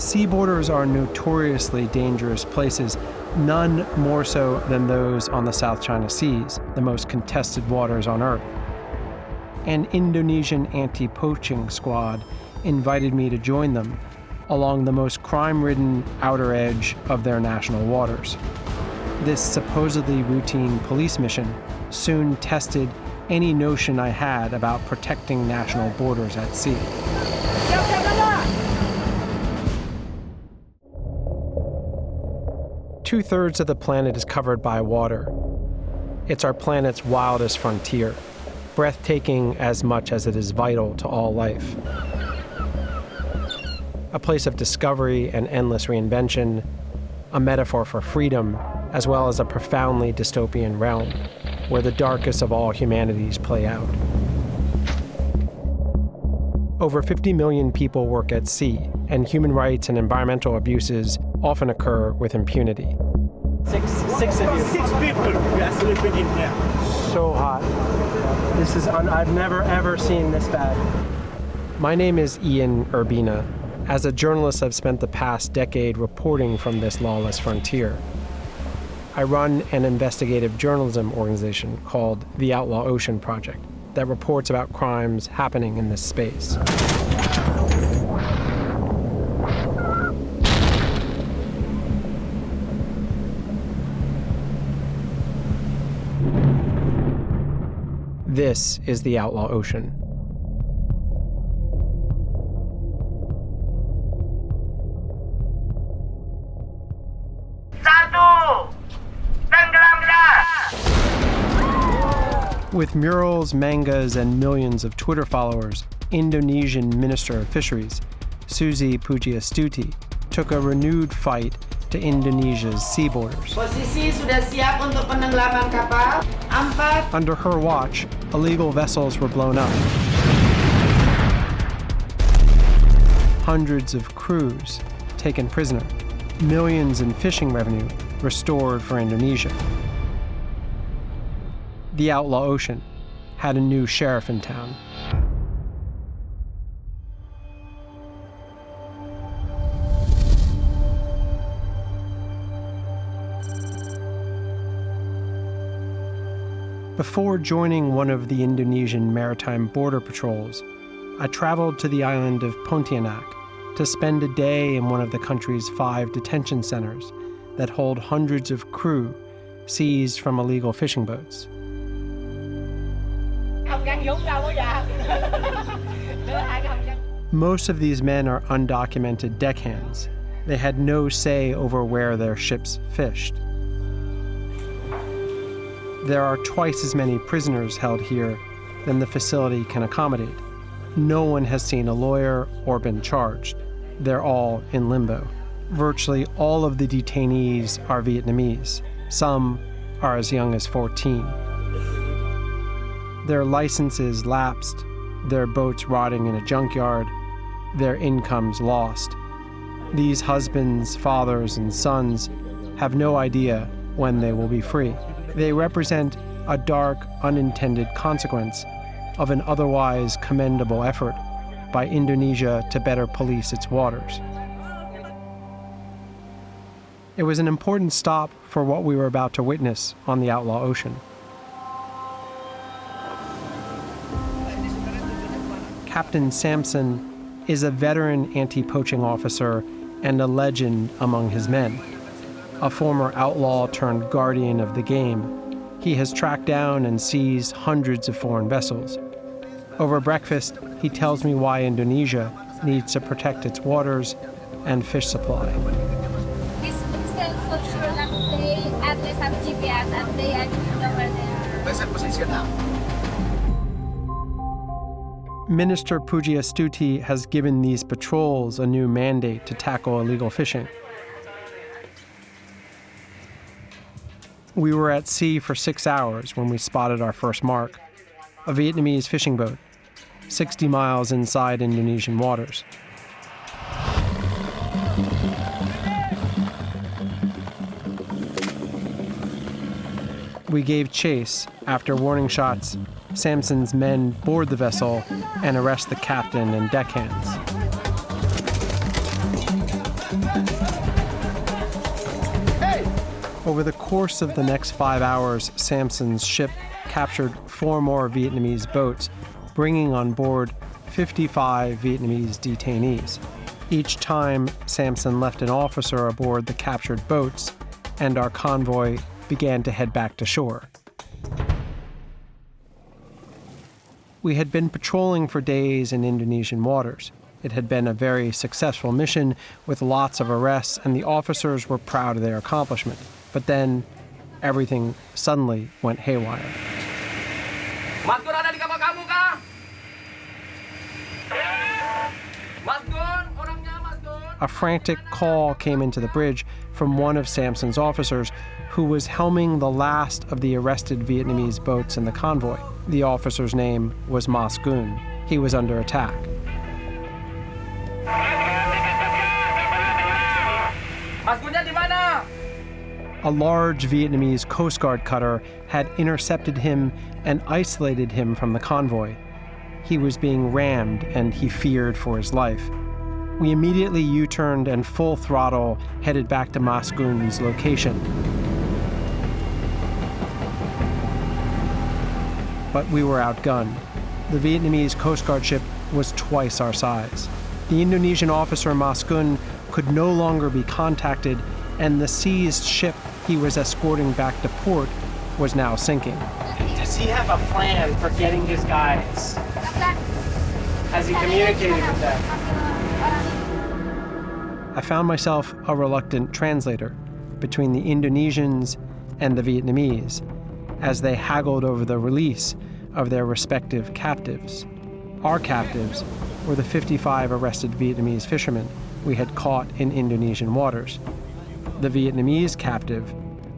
Sea borders are notoriously dangerous places, none more so than those on the South China Seas, the most contested waters on Earth. An Indonesian anti-poaching squad invited me to join them along the most crime-ridden outer edge of their national waters. This supposedly routine police mission soon tested any notion I had about protecting national borders at sea. Two-thirds of the planet is covered by water. It's our planet's wildest frontier, breathtaking as much as it is vital to all life. A place of discovery and endless reinvention, a metaphor for freedom, as well as a profoundly dystopian realm where the darkest of all humanities play out. Over 50 million people work at sea, and human rights and environmental abuses often occur with impunity. Six of you. 6 people we are sleeping in here. So hot. I've never ever seen this bad. My name is Ian Urbina. As a journalist, I've spent the past decade reporting from this lawless frontier. I run an investigative journalism organization called the Outlaw Ocean Project that reports about crimes happening in this space. This is the Outlaw Ocean. With murals, mangas, and millions of Twitter followers, Indonesian Minister of Fisheries, Susi Pudjiastuti, took a renewed fight to Indonesia's sea borders. Posisi sudah siap untuk penenggelaman kapal. 4. Under her watch, illegal vessels were blown up. Hundreds of crews taken prisoner. Millions in fishing revenue restored for Indonesia. The Outlaw Ocean had a new sheriff in town. Before joining one of the Indonesian maritime border patrols, I traveled to the island of Pontianak to spend a day in one of the country's 5 detention centers that hold hundreds of crew seized from illegal fishing boats. Most of these men are undocumented deckhands. They had no say over where their ships fished. There are twice as many prisoners held here than the facility can accommodate. No one has seen a lawyer or been charged. They're all in limbo. Virtually all of the detainees are Vietnamese. Some are as young as 14. Their licenses lapsed, their boats rotting in a junkyard, their incomes lost. These husbands, fathers, and sons have no idea when they will be free. They represent a dark, unintended consequence of an otherwise commendable effort by Indonesia to better police its waters. It was an important stop for what we were about to witness on the Outlaw Ocean. Captain Sampson is a veteran anti-poaching officer and a legend among his men. A former outlaw turned guardian of the game, he has tracked down and seized hundreds of foreign vessels. Over breakfast, he tells me why Indonesia needs to protect its waters and fish supply. This system so sure that they at least have GPS and they actually know where they are. Where's that position now? Minister Pudjiastuti has given these patrols a new mandate to tackle illegal fishing. We were at sea for 6 hours when we spotted our first mark, a Vietnamese fishing boat, 60 miles inside Indonesian waters. We gave chase. After warning shots, Sampson's men board the vessel and arrest the captain and deckhands. Over the course of the next 5 hours, Samson's ship captured 4 more Vietnamese boats, bringing on board 55 Vietnamese detainees. Each time, Samson left an officer aboard the captured boats, and our convoy began to head back to shore. We had been patrolling for days in Indonesian waters. It had been a very successful mission with lots of arrests, and the officers were proud of their accomplishment. But then, everything suddenly went haywire. Mas Gun ada di kapal kamu kah? Mas Gun, orangnya Mas Gun. A frantic call came into the bridge from one of Samson's officers, who was helming the last of the arrested Vietnamese boats in the convoy. The officer's name was Mas Gun. He was under attack. Mas Gunnya di mana? A large Vietnamese Coast Guard cutter had intercepted him and isolated him from the convoy. He was being rammed, and he feared for his life. We immediately U-turned and full throttle headed back to Mas Gun's location. But we were outgunned. The Vietnamese Coast Guard ship was twice our size. The Indonesian officer Mas Gun could no longer be contacted, and the seized ship he was escorting back to port was now sinking. Does he have a plan for getting his guys? Has he communicated with them? I found myself a reluctant translator between the Indonesians and the Vietnamese as they haggled over the release of their respective captives. Our captives were the 55 arrested Vietnamese fishermen we had caught in Indonesian waters. The Vietnamese captive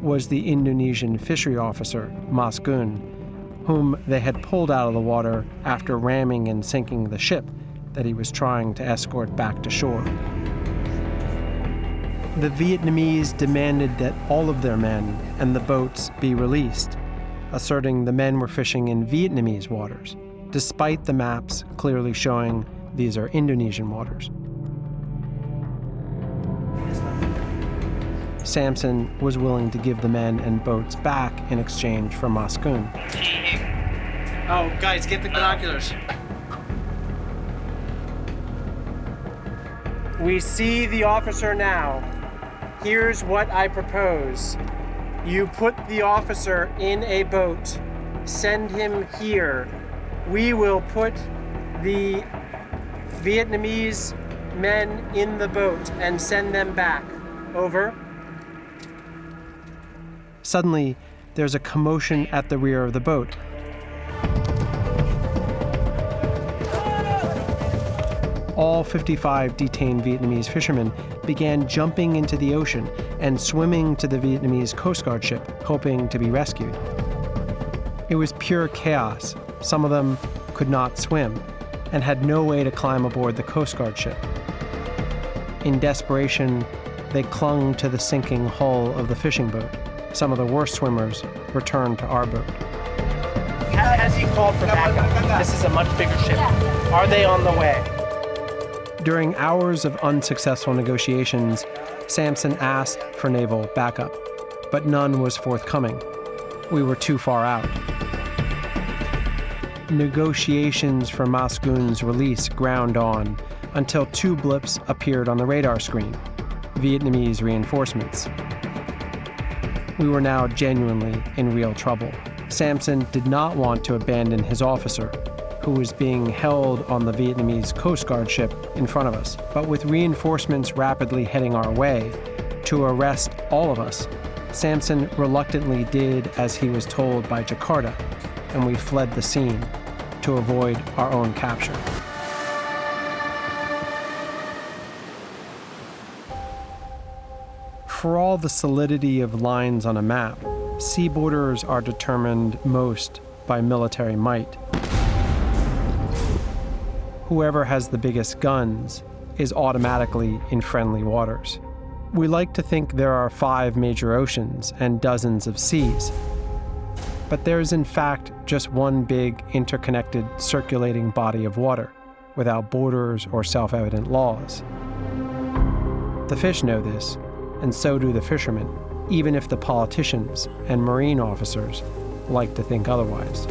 was the Indonesian fishery officer, Mas Gun, whom they had pulled out of the water after ramming and sinking the ship that he was trying to escort back to shore. The Vietnamese demanded that all of their men and the boats be released, asserting the men were fishing in Vietnamese waters, despite the maps clearly showing these are Indonesian waters. Samson was willing to give the men and boats back in exchange for Mas Gun. Oh, guys, get the binoculars. We see the officer now. Here's what I propose. You put the officer in a boat, send him here. We will put the Vietnamese men in the boat and send them back. Over. Suddenly, there's a commotion at the rear of the boat. All 55 detained Vietnamese fishermen began jumping into the ocean and swimming to the Vietnamese Coast Guard ship, hoping to be rescued. It was pure chaos. Some of them could not swim and had no way to climb aboard the Coast Guard ship. In desperation, they clung to the sinking hull of the fishing boat. Some of the worst swimmers returned to our boat. Has he called for backup? This is a much bigger ship. Are they on the way? During hours of unsuccessful negotiations, Samson asked for naval backup, but none was forthcoming. We were too far out. Negotiations for Mas Gun's release ground on until 2 blips appeared on the radar screen: Vietnamese reinforcements. We were now genuinely in real trouble. Samson did not want to abandon his officer, who was being held on the Vietnamese Coast Guard ship in front of us. But with reinforcements rapidly heading our way to arrest all of us, Samson reluctantly did as he was told by Jakarta, and we fled the scene to avoid our own capture. For all the solidity of lines on a map, sea borders are determined most by military might. Whoever has the biggest guns is automatically in friendly waters. We like to think there are 5 major oceans and dozens of seas, but there is in fact just one big interconnected circulating body of water without borders or self-evident laws. The fish know this, and so do the fishermen. even if the politicians and Marine officers like to think otherwise.